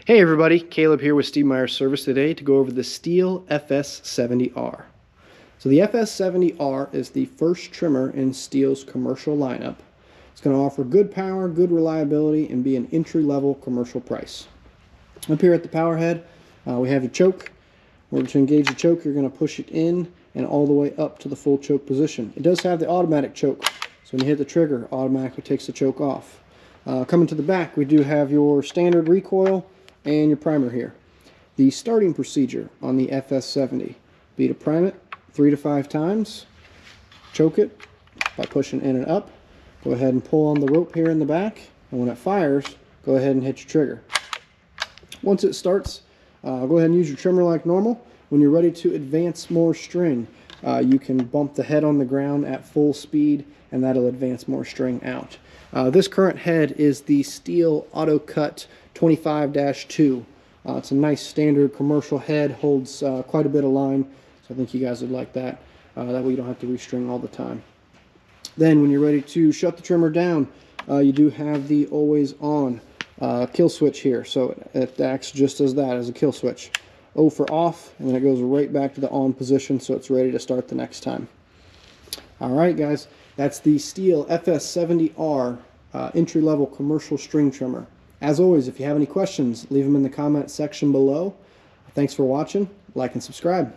Hey everybody, Caleb here with Stihl Service today to go over the Stihl FS70R. So the FS70R is the first trimmer in Stihl's commercial lineup. It's going to offer good power, good reliability, and be an entry-level commercial price. Up here at the power head, we have your choke. Where to engage the choke, you're going to push it in and all the way up to the full choke position. It does have the automatic choke, so when you hit the trigger, it automatically takes the choke off. Coming to the back, we do have your standard recoil and your primer here. The starting procedure on the FS70 be to prime it 3 to 5 times, choke it by pushing in and up, go ahead and pull on the rope here in the back, and when it fires, go ahead and hit your trigger. Once it starts, go ahead and use your trimmer like normal. When you're ready to advance more string, you can bump the head on the ground at full speed and that'll advance more string out. This current head is the Stihl Auto Cut 25-2. It's a nice standard commercial head, holds quite a bit of line, so I think you guys would like that. That way you don't have to restring all the time. Then when you're ready to shut the trimmer down, you do have the always on kill switch here, so it acts just as that, as a kill switch. O for off, and then it goes right back to the on position, so it's ready to start the next time. Alright guys, that's the Stihl FS70R entry-level commercial string trimmer. As always, if you have any questions, leave them in the comment section below. Thanks for watching, like and subscribe.